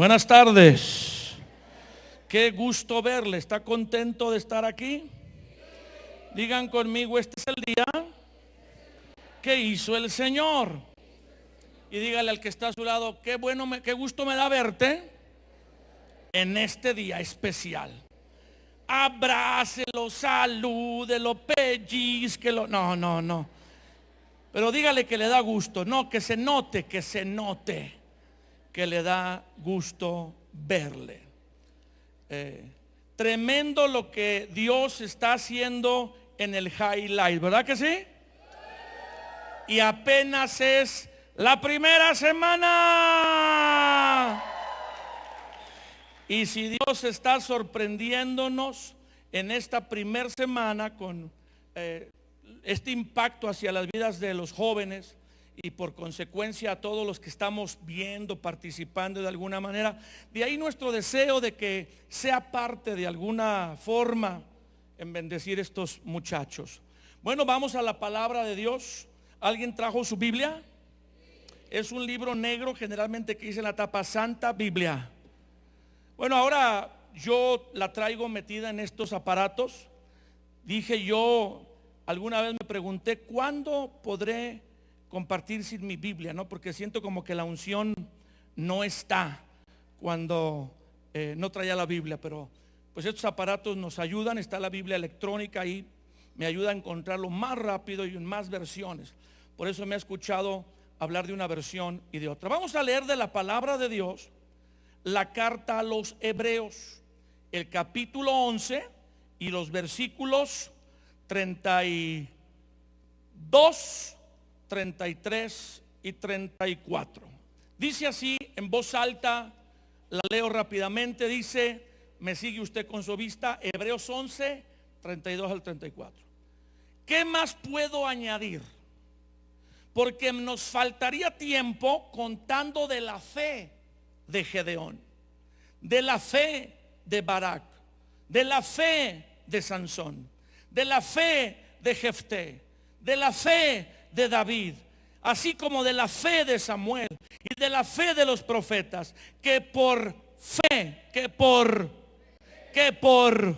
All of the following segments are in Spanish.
Buenas tardes. Qué gusto verle. ¿Está contento de estar aquí? Digan conmigo, este es el día que hizo el Señor. Y dígale al que está a su lado, qué bueno, qué gusto me da verte en este día especial. Abrácelo, salúdelo, pellizquelo. No. Pero dígale que le da gusto. No, que se note que le da gusto verle. Tremendo lo que Dios está haciendo en el highlight, ¿verdad que sí? Y apenas es la primera semana. Y si Dios está sorprendiéndonos en esta primera semana con este impacto hacia las vidas de los jóvenes y por consecuencia a todos los que estamos viendo, participando de alguna manera, de ahí nuestro deseo de que sea parte de alguna forma en bendecir estos muchachos. Bueno, vamos a la palabra de Dios. ¿Alguien trajo su Biblia? Es un libro negro generalmente que dice en la tapa Santa Biblia. Bueno, ahora yo la traigo metida en estos aparatos. Dije yo, alguna vez me pregunté, ¿cuándo podré compartir sin mi Biblia? ¿No? Porque siento como que la unción no está cuando no traía la Biblia. Pero pues estos aparatos nos ayudan. Está la Biblia electrónica ahí, me ayuda a encontrarlo más rápido y en más versiones. Por eso me ha escuchado hablar de una versión y de otra. Vamos a leer de la palabra de Dios la carta a los Hebreos, el capítulo 11 y los versículos 32, 33 y 34. Dice así en voz alta, la leo rápidamente, dice, me sigue usted con su vista, Hebreos 11, 32 al 34. ¿Qué más puedo añadir? Porque nos faltaría tiempo contando de la fe de Gedeón, de la fe de Barak, de la fe de Sansón, de la fe de Jefté, de la fe de David, así como de la fe de Samuel y de la fe de los profetas, que por fe, que por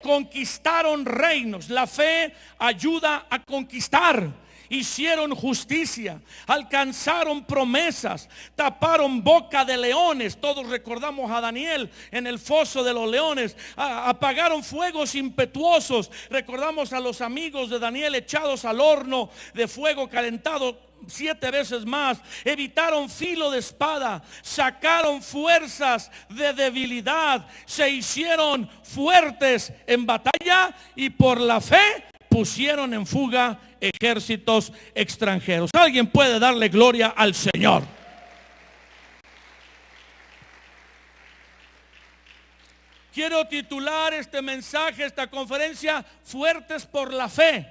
conquistaron reinos. La fe ayuda a conquistar. Hicieron justicia, alcanzaron promesas, taparon boca de leones. Todos recordamos a Daniel en el foso de los leones. Apagaron fuegos impetuosos. Recordamos a los amigos de Daniel echados al horno de fuego calentado 7 veces más. Evitaron filo de espada, sacaron fuerzas de debilidad, se hicieron fuertes en batalla y por la fe pusieron en fuga ejércitos extranjeros. Alguien puede darle gloria al Señor. Quiero titular este mensaje, esta conferencia, Fuertes por la Fe.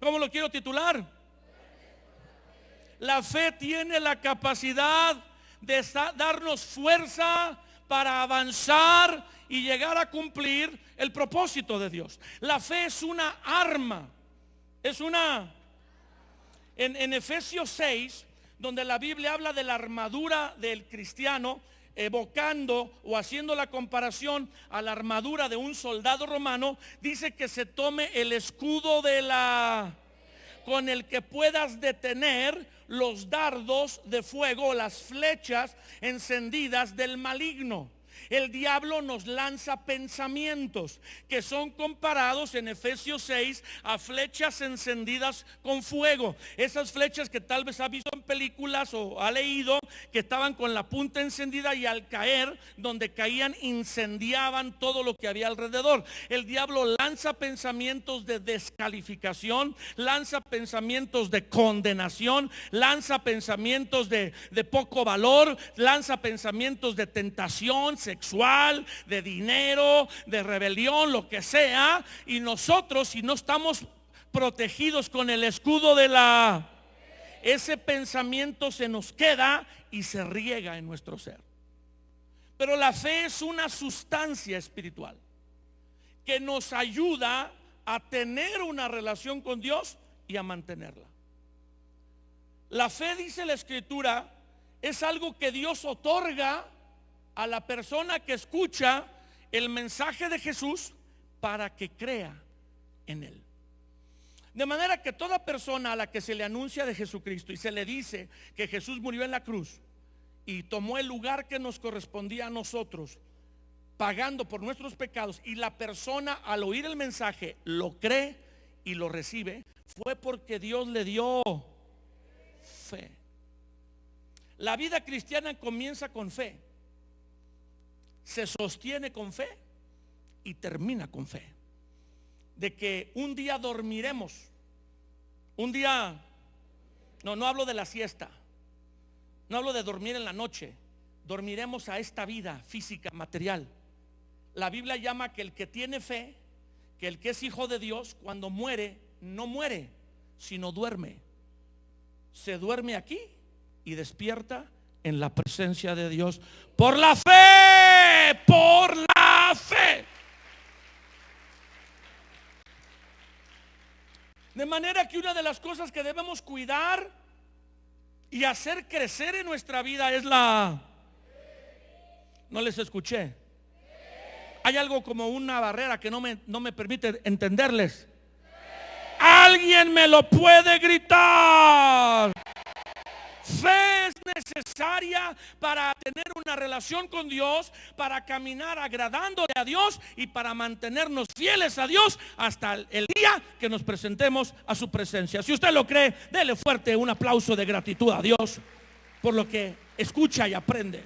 ¿Cómo lo quiero titular? La fe tiene la capacidad de darnos fuerza para avanzar y llegar a cumplir el propósito de Dios. La fe es una arma. En Efesios 6, donde la Biblia habla de la armadura del cristiano, evocando o haciendo la comparación a la armadura de un soldado romano, dice que se tome el escudo con el que puedas detener los dardos de fuego, las flechas encendidas del maligno. El diablo nos lanza pensamientos que son comparados en Efesios 6 a flechas encendidas con fuego. Esas flechas que tal vez ha visto en películas o ha leído, que estaban con la punta encendida y al caer, donde caían, incendiaban todo lo que había alrededor. El diablo lanza pensamientos de descalificación, lanza pensamientos de condenación, lanza pensamientos de poco valor, lanza pensamientos de tentación sexual, de dinero, de rebelión, lo que sea. Y nosotros, si no estamos protegidos con el escudo ese pensamiento se nos queda y se riega en nuestro ser. Pero la fe es una sustancia espiritual que nos ayuda a tener una relación con Dios y a mantenerla. La fe, dice la Escritura, es algo que Dios otorga a la persona que escucha el mensaje de Jesús para que crea en él. De manera que toda persona a la que se le anuncia de Jesucristo y se le dice que Jesús murió en la cruz y tomó el lugar que nos correspondía a nosotros, pagando por nuestros pecados, y la persona al oír el mensaje lo cree y lo recibe, fue porque Dios le dio fe. La vida cristiana comienza con fe, se sostiene con fe y termina con fe. De que un día dormiremos, un día, no hablo de la siesta, no hablo de dormir en la noche, dormiremos a esta vida física, material. La Biblia llama que el que tiene fe, que el que es hijo de Dios, cuando muere, no muere, sino duerme. Se duerme aquí y despierta en la presencia de Dios por la fe, por la fe. De manera que una de las cosas que debemos cuidar y hacer crecer en nuestra vida es la... No les escuché. Hay algo como una barrera que no me permite entenderles. Alguien me lo puede gritar. Fe es necesaria para tener una relación con Dios, para caminar agradándole a Dios y para mantenernos fieles a Dios hasta el día que nos presentemos a su presencia. Si usted lo cree, dele fuerte un aplauso de gratitud a Dios por lo que escucha y aprende.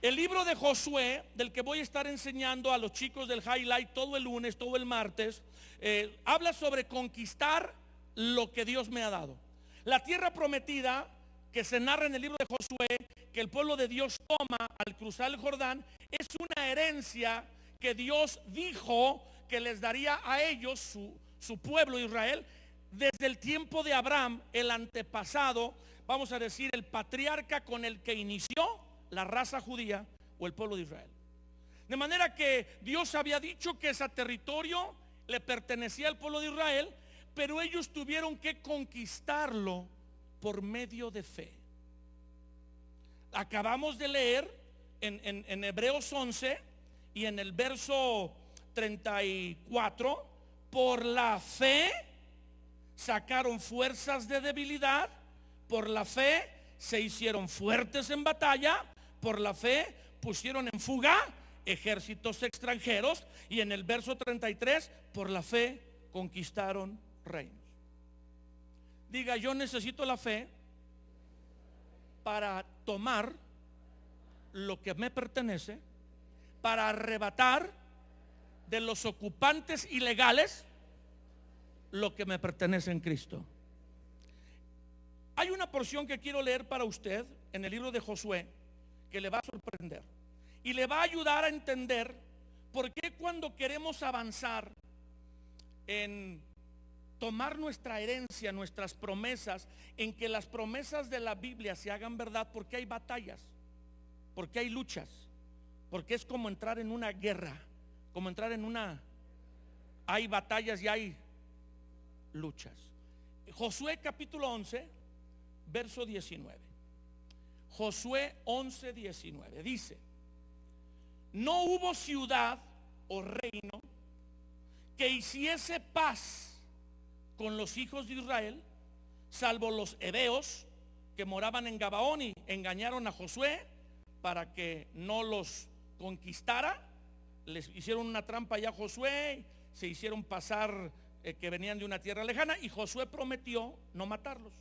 El libro de Josué, del que voy a estar enseñando a los chicos del highlight todo el lunes, todo el martes, habla sobre conquistar lo que Dios me ha dado. La tierra prometida que se narra en el libro de Josué, que el pueblo de Dios toma al cruzar el Jordán, es una herencia que Dios dijo que les daría a ellos, su pueblo Israel, desde el tiempo de Abraham, el antepasado, vamos a decir, el patriarca con el que inició la raza judía o el pueblo de Israel. De manera que Dios había dicho que ese territorio le pertenecía al pueblo de Israel, pero ellos tuvieron que conquistarlo por medio de fe. Acabamos de leer en Hebreos 11 y en el verso 34, por la fe sacaron fuerzas de debilidad, por la fe se hicieron fuertes en batalla, por la fe pusieron en fuga ejércitos extranjeros, y en el verso 33, por la fe conquistaron reinos. Diga: yo necesito la fe para tomar lo que me pertenece, para arrebatar de los ocupantes ilegales lo que me pertenece en Cristo. Hay una porción que quiero leer para usted en el libro de Josué que le va a sorprender y le va a ayudar a entender por qué cuando queremos avanzar en tomar nuestra herencia, nuestras promesas, en que las promesas de la Biblia se hagan verdad, porque hay batallas, porque hay luchas, porque es como entrar en una guerra, como entrar en una... Hay batallas y hay luchas. Josué capítulo 11, verso 19. Josué 11, 19 dice: no hubo ciudad o reino que hiciese paz con los hijos de Israel, salvo los heveos que moraban en Gabaón y engañaron a Josué para que no los conquistara. Les hicieron una trampa ya a Josué, se hicieron pasar que venían de una tierra lejana, y Josué prometió no matarlos.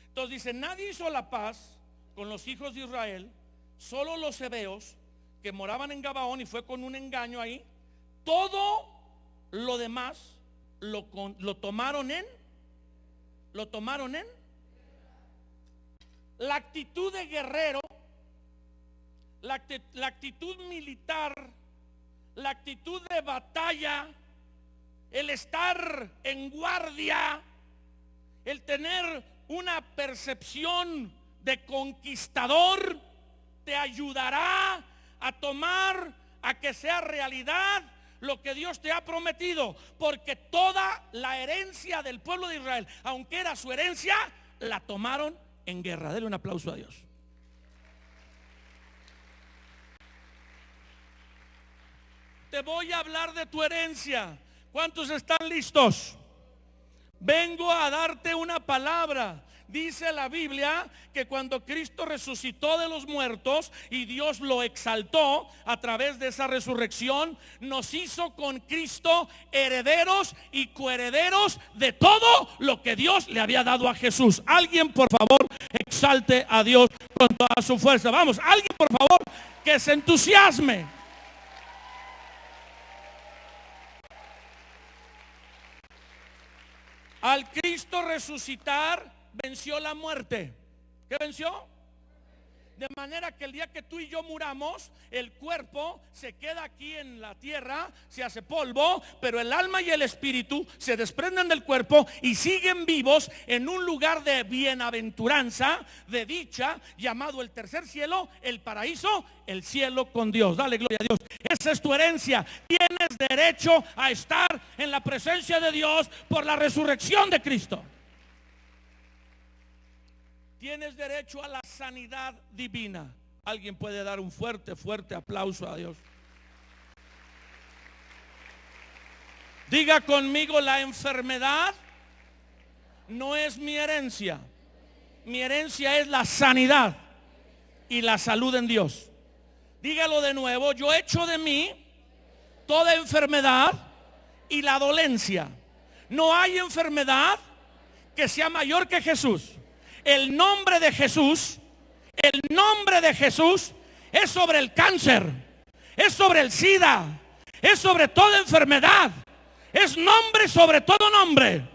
Entonces dice: nadie hizo la paz con los hijos de Israel, solo los heveos que moraban en Gabaón, y fue con un engaño ahí. Todo lo demás lo tomaron en la actitud de guerrero, la actitud militar, la actitud de batalla, el estar en guardia, el tener una percepción de conquistador, te ayudará a tomar, a que sea realidad lo que Dios te ha prometido, porque toda la herencia del pueblo de Israel, aunque era su herencia, la tomaron en guerra. Denle un aplauso a Dios. te voy a hablar de tu herencia. ¿Cuántos están listos? Vengo a darte una palabra. Dice la Biblia que cuando Cristo resucitó de los muertos y Dios lo exaltó a través de esa resurrección, nos hizo con Cristo herederos y coherederos de todo lo que Dios le había dado a Jesús. Alguien, por favor, exalte a Dios con toda su fuerza. Vamos, alguien, por favor, que se entusiasme. Al Cristo resucitar, venció la muerte. ¿Qué venció? De manera que el día que tú y yo muramos, el cuerpo se queda aquí en la tierra, se hace polvo, pero el alma y el espíritu se desprenden del cuerpo y siguen vivos en un lugar de bienaventuranza, de dicha, llamado el tercer cielo, el paraíso, el cielo con Dios. Dale gloria a Dios. Esa es tu herencia. Tienes derecho a estar en la presencia de Dios por la resurrección de Cristo. Tienes derecho a la sanidad divina. Alguien puede dar un fuerte, fuerte aplauso a Dios. Diga conmigo: la enfermedad no es mi herencia. Mi herencia es la sanidad y la salud en Dios. Dígalo de nuevo: yo echo de mí toda enfermedad y la dolencia. No hay enfermedad que sea mayor que Jesús. El nombre de Jesús, el nombre de Jesús es sobre el cáncer, es sobre el SIDA, es sobre toda enfermedad, es nombre sobre todo nombre.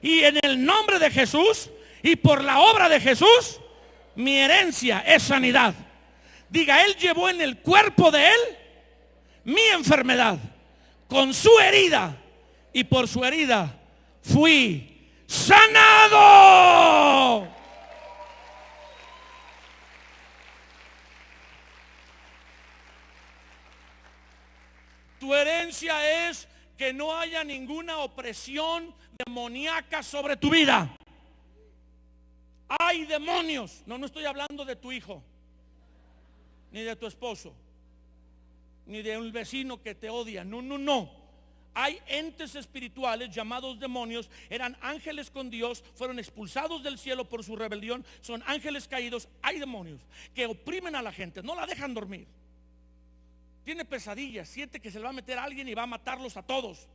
Y en el nombre de Jesús y por la obra de Jesús, mi herencia es sanidad. Diga: Él llevó en el cuerpo de Él mi enfermedad, con su herida, y por su herida fui sanado. Tu herencia es que no haya ninguna opresión demoníaca sobre tu vida. Hay demonios. No estoy hablando de tu hijo, ni de tu esposo, ni de un vecino que te odia. No. Hay entes espirituales llamados demonios. Eran ángeles con Dios, fueron expulsados del cielo por su rebelión. Son ángeles caídos. Hay demonios que oprimen a la gente, no la dejan dormir. Tiene pesadillas, siente que se le va a meter a alguien y va a matarlos a todos.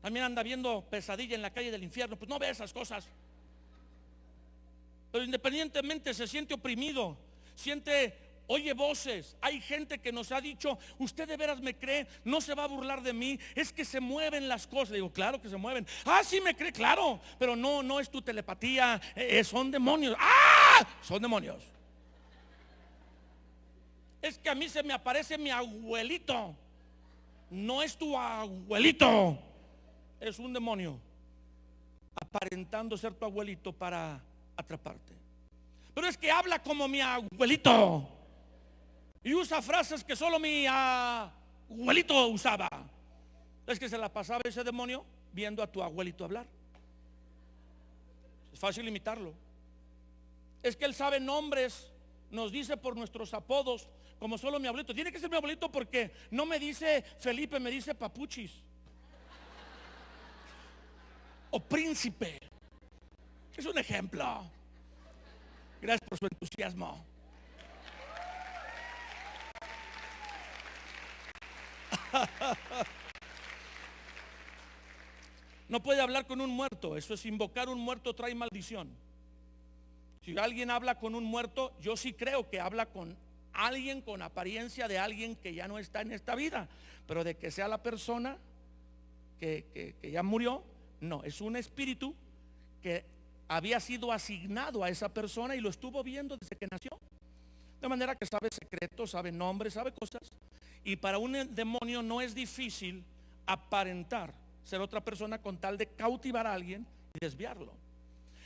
También anda viendo pesadilla en la calle del infierno. Pues no ve esas cosas. Pero independientemente se siente oprimido, oye voces. Hay gente que nos ha dicho: usted de veras me cree, no se va a burlar de mí, es que se mueven las cosas. Le digo: claro que se mueven. Sí me cree, claro, pero no es tu telepatía, son demonios. Son demonios. Es que a mí se me aparece mi abuelito. No es tu abuelito, es un demonio aparentando ser tu abuelito para atraparte. Pero es que habla como mi abuelito y usa frases que solo mi abuelito usaba. Es que se la pasaba ese demonio viendo a tu abuelito hablar. Es fácil imitarlo. Es que él sabe nombres, nos dice por nuestros apodos, como solo mi abuelito. Tiene que ser mi abuelito porque no me dice Felipe, me dice Papuchis o Príncipe. Es un ejemplo. Gracias por su entusiasmo. No puede hablar con un muerto. Eso es invocar un muerto, trae maldición. Si alguien habla con un muerto, yo sí creo que habla con alguien con apariencia de alguien que ya no está en esta vida. Pero de que sea la persona que ya murió, no, es un espíritu que había sido asignado a esa persona y lo estuvo viendo desde que nació. De manera que sabe secretos, sabe nombres, sabe cosas. Y para un demonio no es difícil aparentar ser otra persona con tal de cautivar a alguien y desviarlo.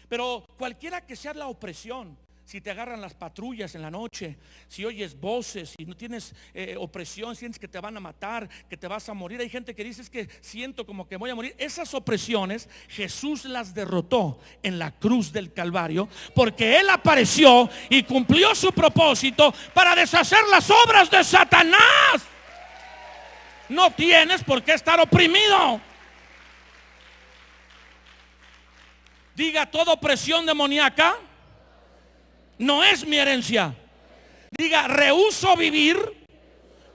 Pero cualquiera que sea la opresión, si te agarran las patrullas en la noche, si oyes voces, si no tienes opresión, sientes que te van a matar, que te vas a morir. Hay gente que dice: es que siento como que voy a morir. Esas opresiones Jesús las derrotó en la cruz del Calvario, porque Él apareció y cumplió su propósito para deshacer las obras de Satanás. No tienes por qué estar oprimido. Diga: toda opresión demoníaca no es mi herencia. Diga: rehúso vivir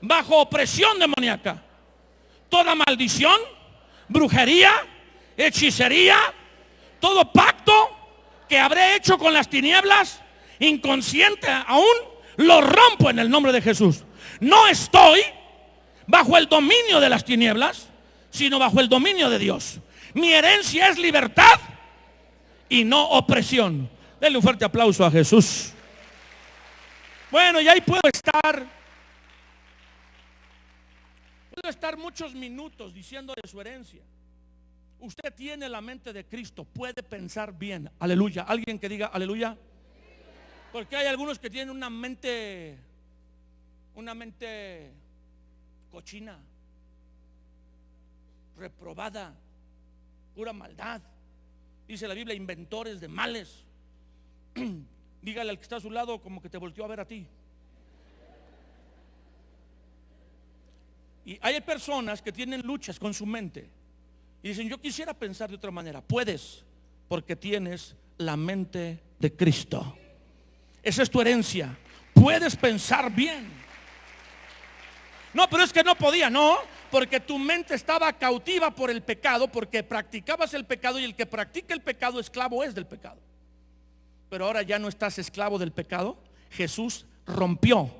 bajo opresión demoníaca. Toda maldición, brujería, hechicería, todo pacto que habré hecho con las tinieblas, inconsciente aún, lo rompo en el nombre de Jesús. No estoy bajo el dominio de las tinieblas, sino bajo el dominio de Dios. Mi herencia es libertad y no opresión. Denle un fuerte aplauso a Jesús. Bueno, y ahí puedo estar muchos minutos diciendo de su herencia. Usted tiene la mente de Cristo, puede pensar bien. Aleluya. Alguien que diga aleluya. Porque hay algunos que tienen una mente cochina, reprobada, pura maldad. Dice la Biblia: inventores de males. Dígale al que está a su lado como que te volteó a ver a ti. Y hay personas que tienen luchas con su mente y dicen: yo quisiera pensar de otra manera. Puedes, porque tienes la mente de Cristo. Esa es tu herencia. Puedes pensar bien. No, pero es que no podía. No, porque tu mente estaba cautiva por el pecado, porque practicabas el pecado, y el que practica el pecado, esclavo es del pecado. Pero ahora ya no estás esclavo del pecado. Jesús rompió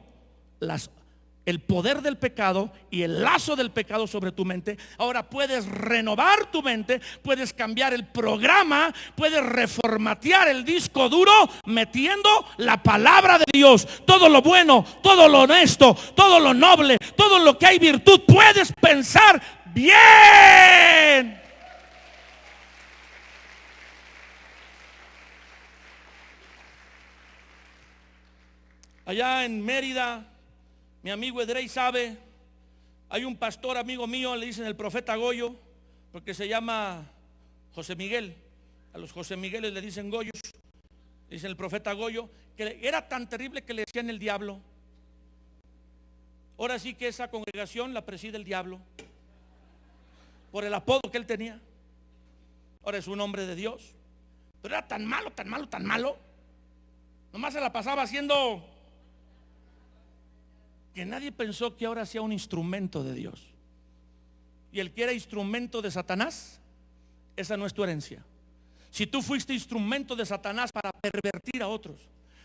el poder del pecado y el lazo del pecado sobre tu mente. Ahora puedes renovar tu mente, puedes cambiar el programa, puedes reformatear el disco duro metiendo la palabra de Dios. Todo lo bueno, todo lo honesto, todo lo noble, todo lo que hay virtud, puedes pensar bien. Allá en Mérida, mi amigo Edrey sabe, hay un pastor amigo mío, le dicen el profeta Goyo, porque se llama José Miguel. A los José Migueles le dicen Goyos. Le dicen el profeta Goyo, que era tan terrible que le decían el diablo. Ahora sí que esa congregación la preside el diablo, por el apodo que él tenía. Ahora es un hombre de Dios, pero era tan malo, tan malo, tan malo. Nomás se la pasaba haciendo, que nadie pensó que ahora sea un instrumento de Dios. Y el que era instrumento de Satanás, esa no es tu herencia. Si tú fuiste instrumento de Satanás para pervertir a otros,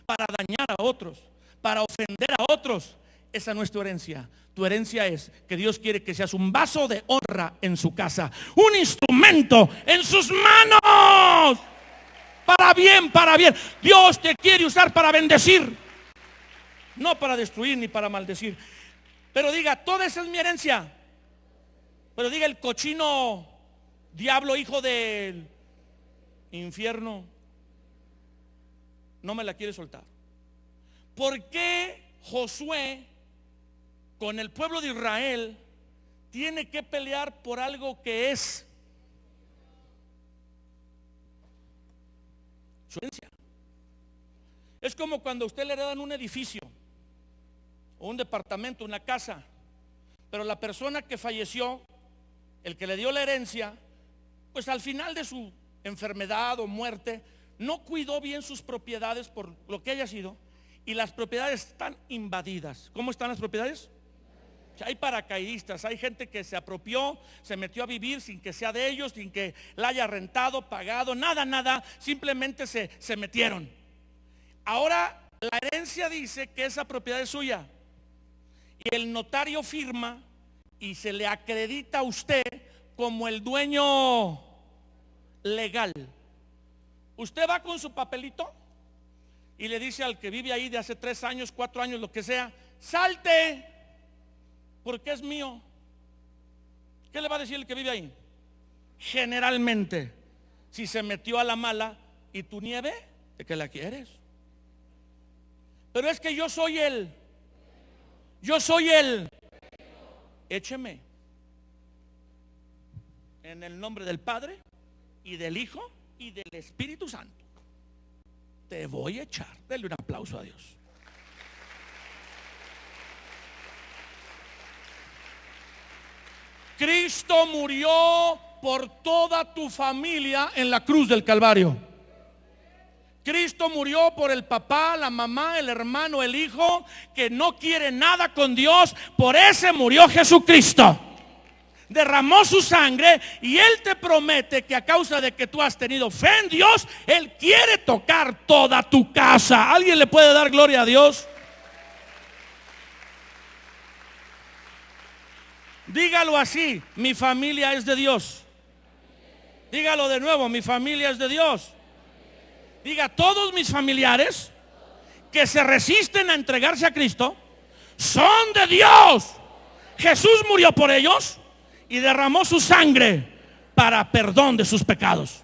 para dañar a otros, para ofender a otros, esa no es tu herencia. Tu herencia es que Dios quiere que seas un vaso de honra en su casa, un instrumento en sus manos, para bien, para bien. Dios te quiere usar para bendecir, no para destruir ni para maldecir. Pero diga: toda esa es mi herencia. Pero diga: el cochino diablo, hijo del infierno, no me la quiere soltar. ¿Por qué Josué con el pueblo de Israel tiene que pelear por algo que es su herencia? Es como cuando a usted le heredan un edificio o un departamento, una casa, pero la persona que falleció, el que le dio la herencia, pues al final de su enfermedad o muerte, no cuidó bien sus propiedades por lo que haya sido, y las propiedades están invadidas. ¿Cómo están las propiedades? O sea, hay paracaidistas, hay gente que se apropió, se metió a vivir sin que sea de ellos, sin que la haya rentado, pagado, nada, simplemente se metieron. Ahora la herencia dice que esa propiedad es suya, y el notario firma y se le acredita a usted como el dueño legal. Usted va con su papelito y le dice al que vive ahí de hace 3 años, 4 años, lo que sea: salte, porque es mío. ¿Qué le va a decir el que vive ahí? Generalmente, si se metió a la mala: ¿y tu nieve? ¿De qué la quieres? Pero es que yo soy él. Écheme. En el nombre del Padre y del Hijo y del Espíritu Santo, te voy a echar. Denle un aplauso a Dios. Cristo murió por toda tu familia en la cruz del Calvario. Cristo murió por el papá, la mamá, el hermano, el hijo que no quiere nada con Dios. Por ese murió Jesucristo. Derramó su sangre y Él te promete que a causa de que tú has tenido fe en Dios, Él quiere tocar toda tu casa. ¿Alguien le puede dar gloria a Dios? Dígalo así: mi familia es de Dios. Dígalo de nuevo: mi familia es de Dios. Diga: todos mis familiares que se resisten a entregarse a Cristo son de Dios. Jesús murió por ellos y derramó su sangre para perdón de sus pecados.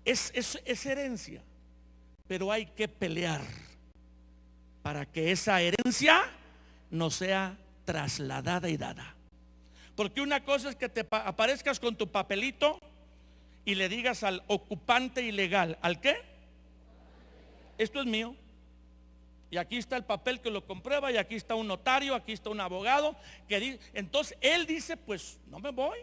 Es herencia, pero hay que pelear para que esa herencia no sea trasladada y dada. Porque una cosa es que te aparezcas con tu papelito y le digas al ocupante ilegal: ¿al qué? Esto es mío. Y aquí está el papel que lo comprueba, y aquí está un notario, aquí está un abogado que dice. Entonces él dice: pues no me voy.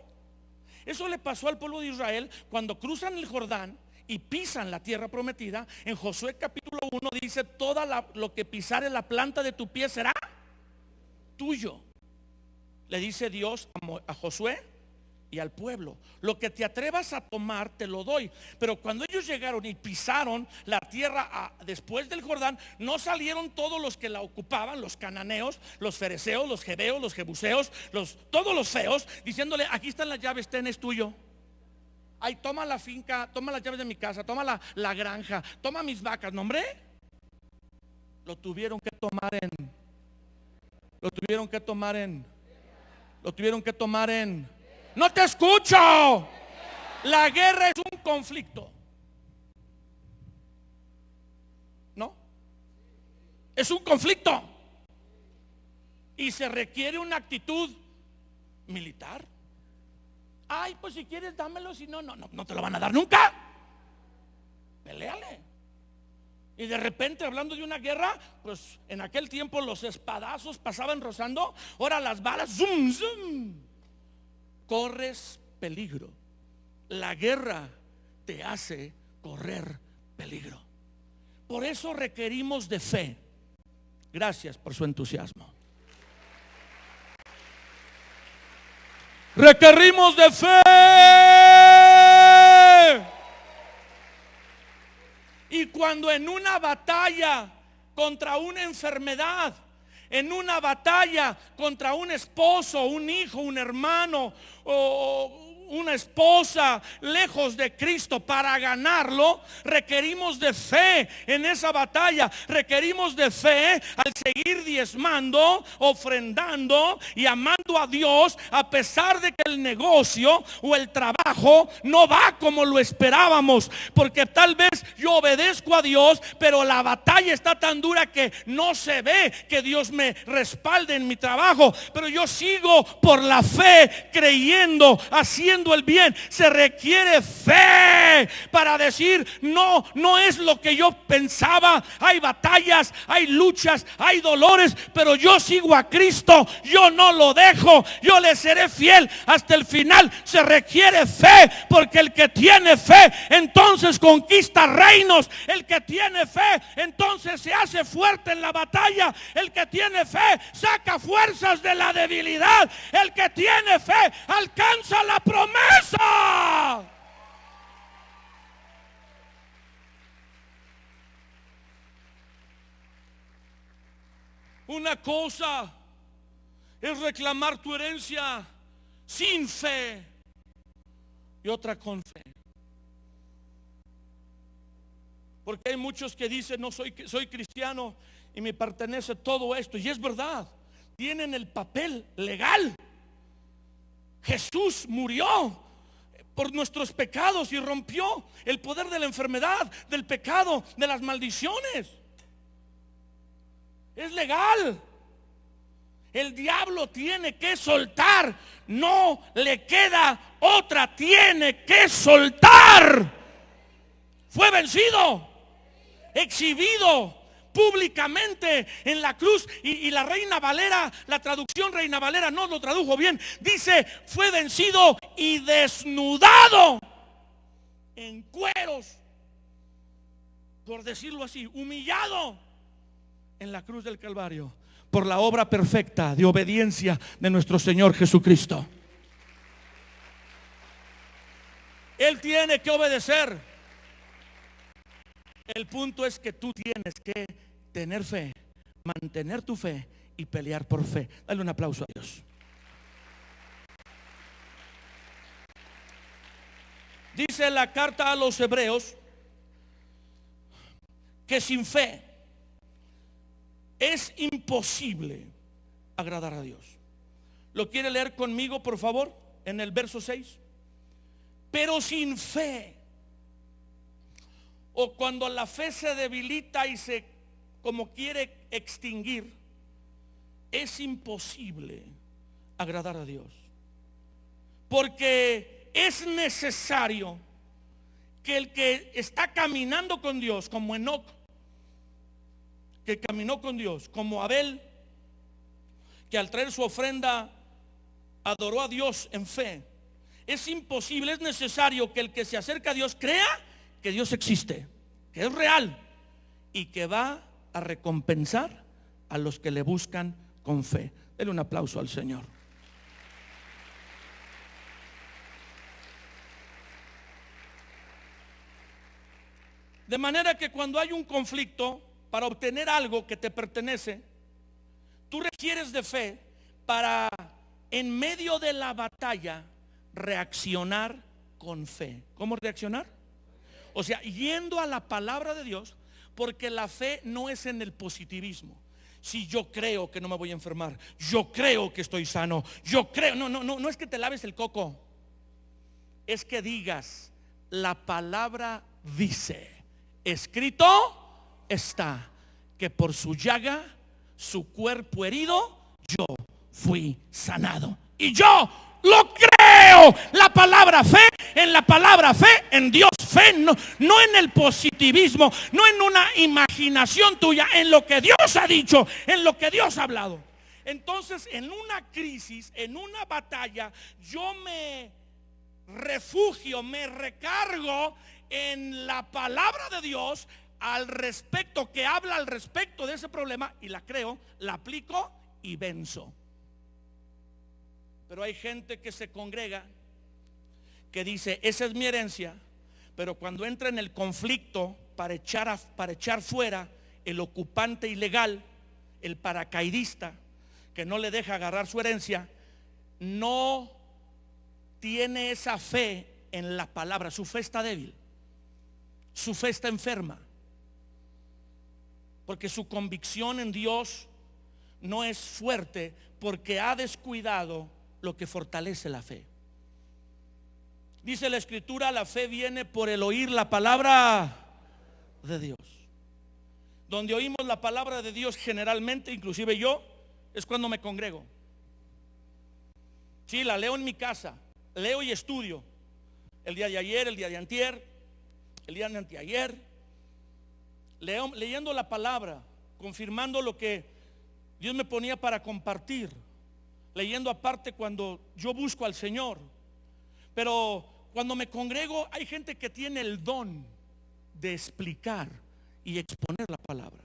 Eso le pasó al pueblo de Israel cuando cruzan el Jordán y pisan la tierra prometida. En Josué capítulo 1 dice: lo que pisare la planta de tu pie será tuyo. Le dice Dios a Josué y al pueblo: lo que te atrevas a tomar te lo doy. Pero cuando ellos llegaron y pisaron la tierra después del Jordán, no salieron todos los que la ocupaban, los cananeos, los fereceos, los jebeos, los jebuseos, todos los feos, diciéndole: aquí están las llaves, es tuyo. Ay, toma la finca, toma las llaves de mi casa, toma la granja, toma mis vacas. No, hombre, lo tuvieron que tomar en no te escucho. La guerra es un conflicto. ¿No? Es un conflicto. Y se requiere una actitud militar. Ay, pues si quieres dámelo, si no te lo van a dar nunca. Peléale. Y de repente, hablando de una guerra, pues en aquel tiempo los espadazos pasaban rozando. Ahora las balas, zoom, zoom. Corres peligro. La guerra te hace correr peligro. Por eso requerimos de fe. Gracias por su entusiasmo. Requerimos de fe. Y cuando en una batalla contra una enfermedad, en una batalla contra un esposo, un hijo, un hermano o una esposa lejos de Cristo, para ganarlo requerimos de fe. En esa batalla requerimos de fe al seguir diezmando, ofrendando y amando a Dios, a pesar de que el negocio o el trabajo no va como lo esperábamos. Porque tal vez yo obedezco a Dios, pero la batalla está tan dura que no se ve que Dios me respalde en mi trabajo, pero yo sigo por la fe, creyendo, haciendo el bien. Se requiere fe para decir: no es lo que yo pensaba. Hay batallas, hay luchas, hay dolores, pero yo sigo a Cristo. Yo no lo dejo, yo le seré fiel hasta el final. Se requiere fe, porque el que tiene fe entonces conquista reinos. El que tiene fe entonces se hace fuerte en la batalla. El que tiene fe saca fuerzas de la debilidad. El que tiene fe alcanza la promesa. Una cosa es reclamar tu herencia sin fe y otra con fe. Porque hay muchos que dicen: no soy cristiano y me pertenece todo esto. Y es verdad, tienen el papel legal. Jesús murió por nuestros pecados y rompió el poder de la enfermedad, del pecado, de las maldiciones. Es legal. El diablo tiene que soltar. No le queda otra. Tiene que soltar. Fue vencido, exhibido, públicamente en la cruz. Y la Reina Valera, la traducción Reina Valera no lo tradujo bien. Dice, fue vencido y desnudado en cueros, por decirlo así, humillado en la cruz del Calvario, por la obra perfecta de obediencia de nuestro Señor Jesucristo. Él tiene que obedecer. El punto es que tú tienes que tener fe, mantener tu fe y pelear por fe. Dale un aplauso a Dios. Dice la carta a los Hebreos que sin fe es imposible agradar a Dios. ¿Lo quiere leer conmigo, por favor? En el verso 6. Pero sin fe, o cuando la fe se debilita y se como quiere extinguir, es imposible agradar a Dios. Porque es necesario que el que está caminando con Dios, como Enoc, que caminó con Dios, como Abel, que al traer su ofrenda adoró a Dios en fe, es imposible, es necesario que el que se acerca a Dios crea que Dios existe, que es real y que va a recompensar a los que le buscan con fe. Denle un aplauso al Señor. De manera que cuando hay un conflicto para obtener algo que te pertenece, tú requieres de fe para, en medio de la batalla, reaccionar con fe. ¿Cómo reaccionar? O sea, yendo a la palabra de Dios, porque la fe no es en el positivismo. Si yo creo que no me voy a enfermar, yo creo que estoy sano, yo creo, no es que te laves el coco, es que digas, la palabra dice, escrito está, que por su llaga, su cuerpo herido, yo fui sanado. Y yo lo creo. La palabra fe, en la palabra fe, en Dios fe, no en el positivismo, no en una imaginación tuya, en lo que Dios ha dicho, en lo que Dios ha hablado. Entonces, en una crisis, en una batalla, yo me refugio, me recargo en la palabra de Dios al respecto, que habla al respecto de ese problema, y la creo, la aplico y venzo. Pero hay gente que se congrega, que dice, esa es mi herencia, pero cuando entra en el conflicto para echar fuera el ocupante ilegal, el paracaidista que no le deja agarrar su herencia, no tiene esa fe en la palabra. Su fe está débil, su fe está enferma, porque su convicción en Dios no es fuerte, porque ha descuidado lo que fortalece la fe. Dice la Escritura, la fe viene por el oír la palabra de Dios. Donde oímos la palabra de Dios generalmente, inclusive yo, es cuando me congrego. Sí, la leo en mi casa, leo y estudio. El día de ayer, el día de antier, el día de anteayer, leyendo la palabra, confirmando lo que Dios me ponía para compartir, leyendo aparte cuando yo busco al Señor. Pero cuando me congrego, hay gente que tiene el don de explicar y exponer la palabra.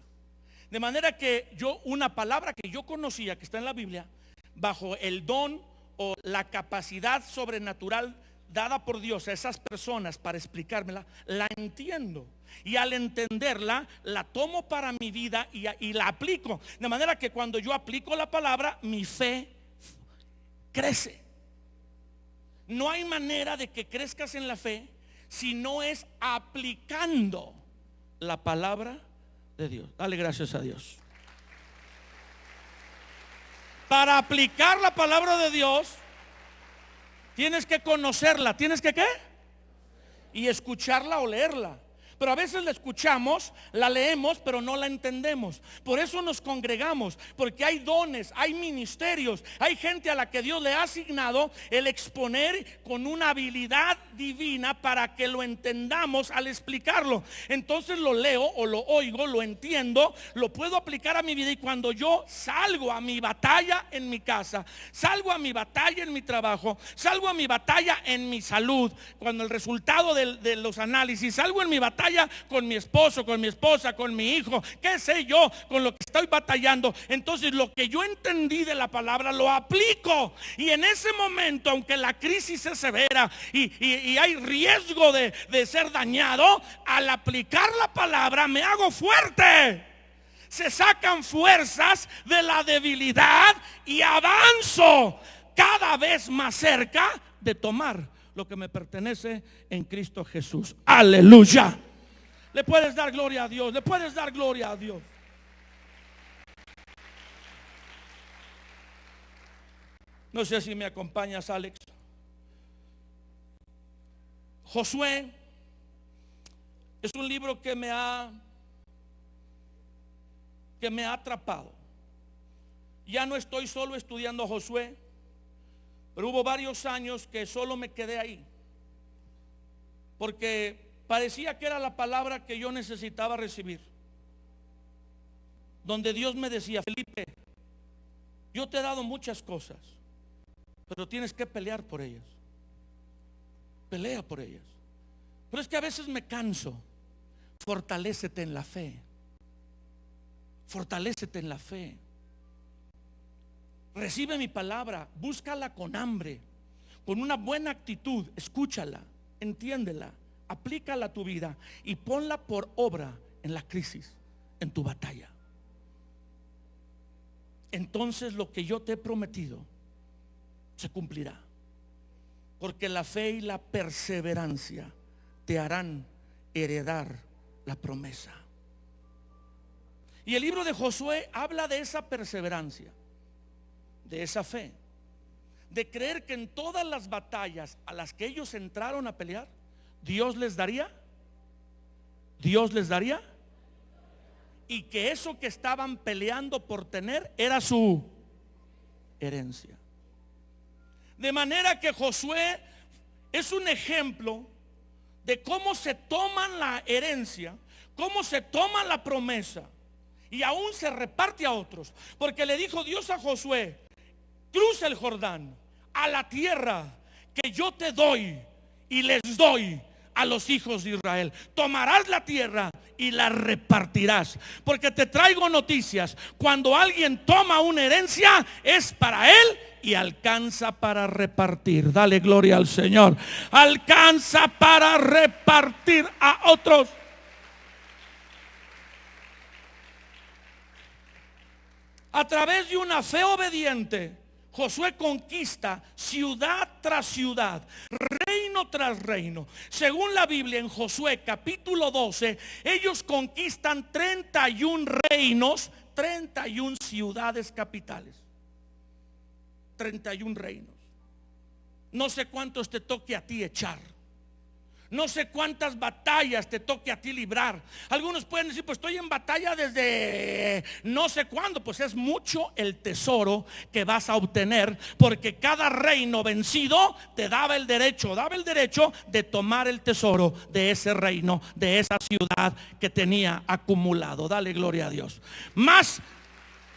De manera que una palabra que yo conocía, que está en la Biblia, bajo el don o la capacidad sobrenatural dada por Dios a esas personas para explicármela, la entiendo. Y al entenderla, la tomo para mi vida y la aplico. De manera que cuando yo aplico la palabra, mi fe crece. No hay manera de que crezcas en la fe si no es aplicando la palabra de Dios. Dale gracias a Dios. Para aplicar la palabra de Dios, tienes que conocerla. ¿Tienes que qué? Y escucharla o leerla. pero a veces la escuchamos, la leemos, pero no la entendemos. Por eso nos congregamos, porque hay dones, hay ministerios, hay gente a la que Dios le ha asignado el exponer con una habilidad divina para que lo entendamos al explicarlo. Entonces lo leo o lo oigo, lo entiendo, lo puedo aplicar a mi vida, y cuando yo salgo a mi batalla en mi casa, salgo a mi batalla en mi trabajo, salgo a mi batalla en mi salud, cuando el resultado de los análisis, salgo en mi batalla con mi esposo, con mi esposa, con mi hijo, qué sé yo, con lo que estoy batallando, entonces lo que yo entendí de la palabra lo aplico, y en ese momento, aunque la crisis es severa y hay riesgo de ser dañado, al aplicar la palabra me hago fuerte. Se sacan fuerzas de la debilidad y avanzo cada vez más cerca de tomar lo que me pertenece en Cristo Jesús. Aleluya. Le puedes dar gloria a Dios, le puedes dar gloria a Dios. No sé si me acompañas, Alex. Josué es un libro que me ha atrapado. Ya no estoy solo estudiando Josué, pero hubo varios años que solo me quedé ahí, porque parecía que era la palabra que yo necesitaba recibir, donde Dios me decía: Felipe, yo te he dado muchas cosas, pero tienes que pelear por ellas. Pelea por ellas. Pero es que a veces me canso. Fortalécete en la fe. Fortalécete en la fe. Recibe mi palabra, búscala con hambre, con una buena actitud, escúchala, entiéndela, aplícala a tu vida y ponla por obra en la crisis, en tu batalla. Entonces lo que yo te he prometido se cumplirá, porque la fe y la perseverancia te harán heredar la promesa. Y el libro de Josué habla de esa perseverancia, de esa fe, de creer que en todas las batallas a las que ellos entraron a pelear, Dios les daría, y que eso que estaban peleando por tener era su herencia. De manera que Josué es un ejemplo de cómo se toman la herencia, cómo se toma la promesa y aún se reparte a otros. Porque le dijo Dios a Josué: cruza el Jordán a la tierra que yo te doy y les doy a los hijos de Israel. Tomarás la tierra y la repartirás. Porque te traigo noticias: cuando alguien toma una herencia es para él y alcanza para repartir. Dale gloria al Señor. Alcanza para repartir a otros. A través de una fe obediente, Josué conquista ciudad tras ciudad, reino tras reino. Según la Biblia, en Josué capítulo 12, ellos conquistan 31 reinos, 31 ciudades capitales, 31 reinos. No sé cuántos te toque a ti echar, no sé cuántas batallas te toque a ti librar. Algunos pueden decir: pues estoy en batalla desde no sé cuándo. Pues es mucho el tesoro que vas a obtener, porque cada reino vencido te daba el derecho de tomar el tesoro de ese reino, de esa ciudad que tenía acumulado. Dale gloria a Dios. Más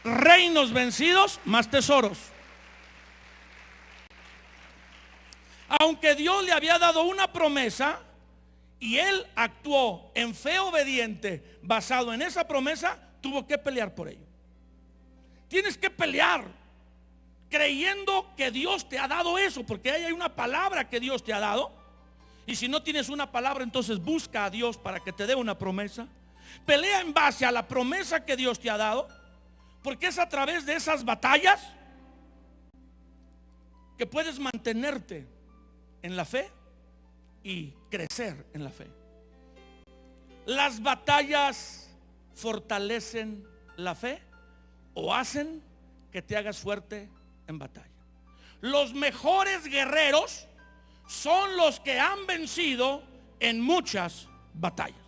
reinos vencidos, más tesoros. Aunque Dios le había dado una promesa y él actuó en fe obediente basado en esa promesa, tuvo que pelear por ello. Tienes que pelear creyendo que Dios te ha dado eso, porque ahí hay una palabra que Dios te ha dado. Y si no tienes una palabra, entonces busca a Dios para que te dé una promesa. Pelea en base a la promesa que Dios te ha dado, porque es a través de esas batallas que puedes mantenerte en la fe y crecer en la fe. Las batallas fortalecen la fe o hacen que te hagas fuerte en batalla. Los mejores guerreros son los que han vencido en muchas batallas.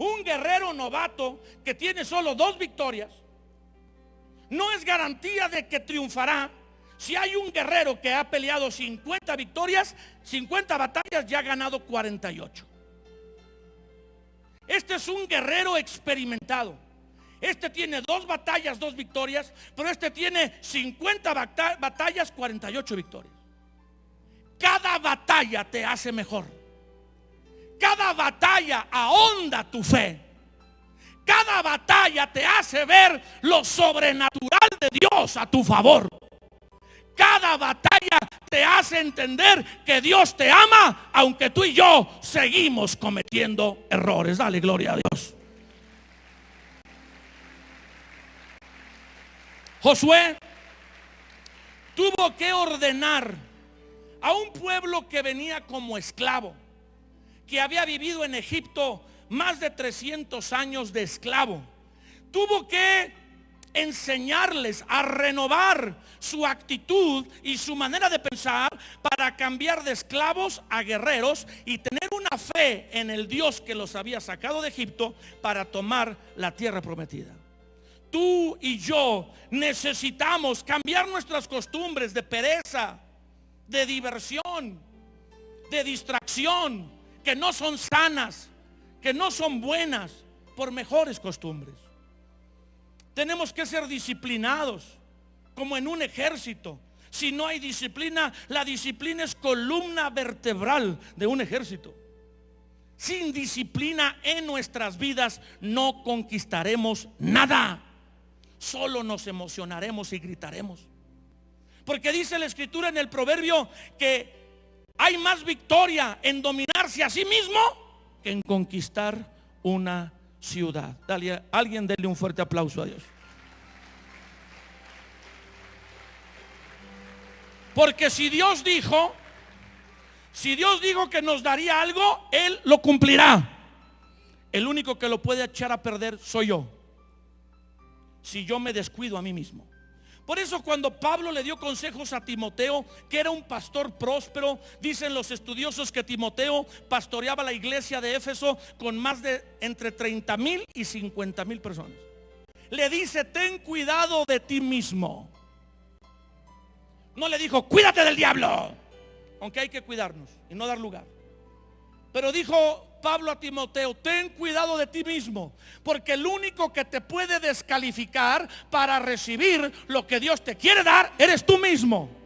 Un guerrero novato que tiene solo 2 victorias no es garantía de que triunfará. Si hay un guerrero que ha peleado 50 victorias, 50 batallas, ya ha ganado 48. Este es un guerrero experimentado. Este tiene 2 batallas, 2 victorias, pero este tiene 50 batallas, 48 victorias. Cada batalla te hace mejor. Cada batalla ahonda tu fe. Cada batalla te hace ver lo sobrenatural de Dios a tu favor. Cada batalla te hace entender que Dios te ama, aunque tú y yo seguimos cometiendo errores. Dale gloria a Dios. Josué tuvo que ordenar a un pueblo que venía como esclavo, que había vivido en Egipto más de 300 años de esclavo. Tuvo que enseñarles a renovar su actitud y su manera de pensar para cambiar de esclavos a guerreros y tener una fe en el Dios que los había sacado de Egipto para tomar la tierra prometida. Tú y yo necesitamos cambiar nuestras costumbres de pereza, de diversión, de distracción, que no son sanas, que no son buenas, por mejores costumbres. Tenemos que ser disciplinados, como en un ejército. Si no hay disciplina, la disciplina es columna vertebral de un ejército. Sin disciplina en nuestras vidas no conquistaremos nada. Solo nos emocionaremos y gritaremos. Porque dice la escritura en el proverbio que hay más victoria en dominarse a sí mismo que en conquistar una ciudad. Dale, alguien dele un fuerte aplauso a Dios. Porque si Dios dijo que nos daría algo, Él lo cumplirá. El único que lo puede echar a perder soy yo, si yo me descuido a mí mismo. Por eso cuando Pablo le dio consejos a Timoteo, que era un pastor próspero, dicen los estudiosos que Timoteo pastoreaba la iglesia de Éfeso con más de entre 30,000 y 50,000 personas. Le dice: ten cuidado de ti mismo. No le dijo: cuídate del diablo, aunque hay que cuidarnos y no dar lugar. Pero dijo Pablo a Timoteo: ten cuidado de ti mismo, porque el único que te puede descalificar para recibir lo que Dios te quiere dar eres tú mismo.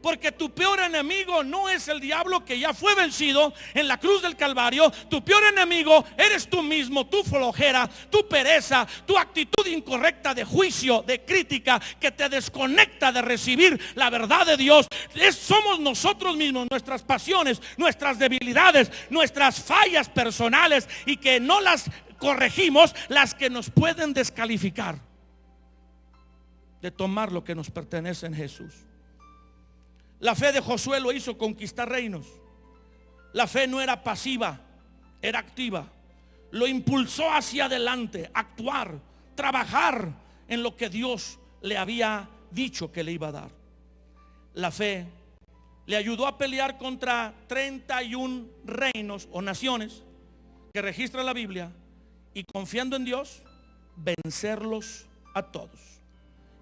Porque tu peor enemigo no es el diablo, que ya fue vencido en la cruz del Calvario. Tu peor enemigo eres tú mismo, tu flojera, tu pereza, tu actitud incorrecta de juicio, de crítica, que te desconecta de recibir la verdad de Dios. Somos nosotros mismos, nuestras pasiones, nuestras debilidades, nuestras fallas personales, y que no las corregimos, las que nos pueden descalificar de tomar lo que nos pertenece en Jesús. La fe de Josué lo hizo conquistar reinos. La fe no era pasiva, era activa. Lo impulsó hacia adelante, actuar, trabajar en lo que Dios le había dicho que le iba a dar. La fe le ayudó a pelear contra 31 reinos o naciones que registra la Biblia, y confiando en Dios, vencerlos a todos.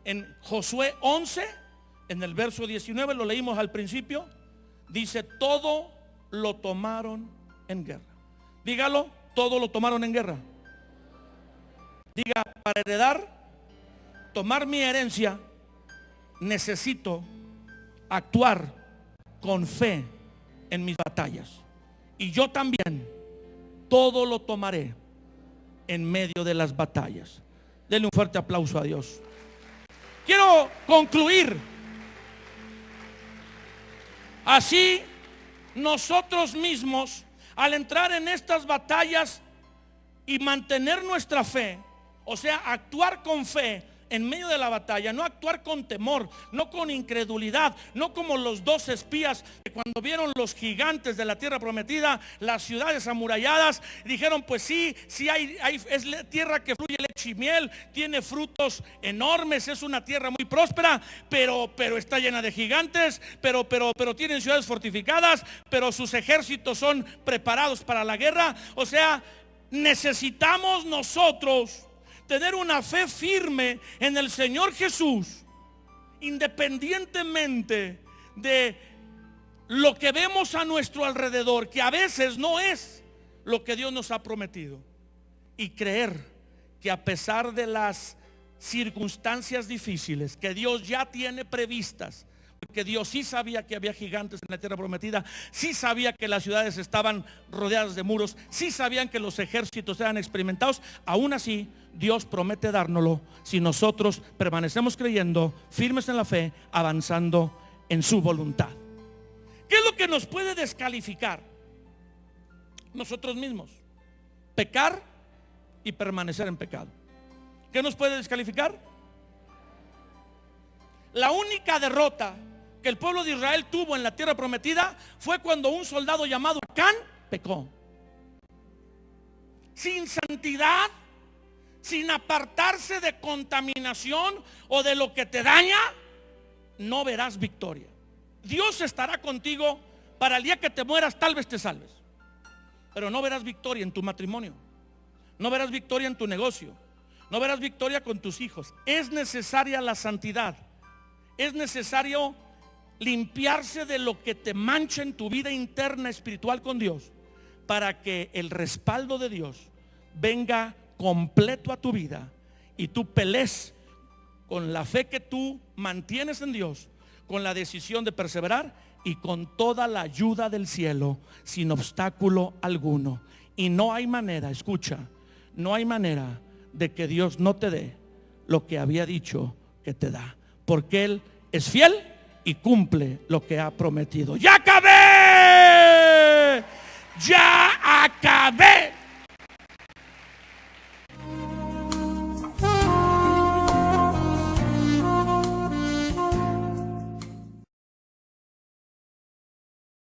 En Josué 11, en el verso 19, lo leímos al principio, dice: todo lo tomaron en guerra. Dígalo: todo lo tomaron en guerra. Diga: para heredar, tomar mi herencia, necesito actuar con fe en mis batallas. Y yo también todo lo tomaré en medio de las batallas. Denle un fuerte aplauso a Dios. Quiero concluir. Así, nosotros mismos, al entrar en estas batallas y mantener nuestra fe, o sea, actuar con fe en medio de la batalla, no actuar con temor, no con incredulidad, no como los 2 espías que cuando vieron los gigantes de la tierra prometida, las ciudades amuralladas, dijeron: pues sí, es la tierra que fluye leche y miel, tiene frutos enormes, es una tierra muy próspera, pero está llena de gigantes, pero tienen ciudades fortificadas, pero sus ejércitos son preparados para la guerra. O sea, necesitamos nosotros tener una fe firme en el Señor Jesús, independientemente de lo que vemos a nuestro alrededor, que a veces no es lo que Dios nos ha prometido, y creer que a pesar de las circunstancias difíciles que Dios ya tiene previstas, porque Dios sí sabía que había gigantes en la tierra prometida, sí sabía que las ciudades estaban rodeadas de muros, sí sabían que los ejércitos eran experimentados, aún así Dios promete dárnoslo si nosotros permanecemos creyendo, firmes en la fe, avanzando en su voluntad. ¿Qué es lo que nos puede descalificar? Nosotros mismos. Pecar y permanecer en pecado. ¿Qué nos puede descalificar? La única derrota que el pueblo de Israel tuvo en la tierra prometida fue cuando un soldado llamado Acán pecó. Sin santidad, sin apartarse de contaminación o de lo que te daña, no verás victoria. Dios estará contigo para el día que te mueras, tal vez te salves, pero no verás victoria en tu matrimonio, no verás victoria en tu negocio, no verás victoria con tus hijos. Es necesaria la santidad, es necesario limpiarse de lo que te mancha en tu vida interna espiritual con Dios, para que el respaldo de Dios venga completo a tu vida y tú pelees con la fe que tú mantienes en Dios, con la decisión de perseverar y con toda la ayuda del cielo, sin obstáculo alguno. Y no hay manera, escucha, no hay manera de que Dios no te dé lo que había dicho que te da, porque Él es fiel y cumple lo que ha prometido. Ya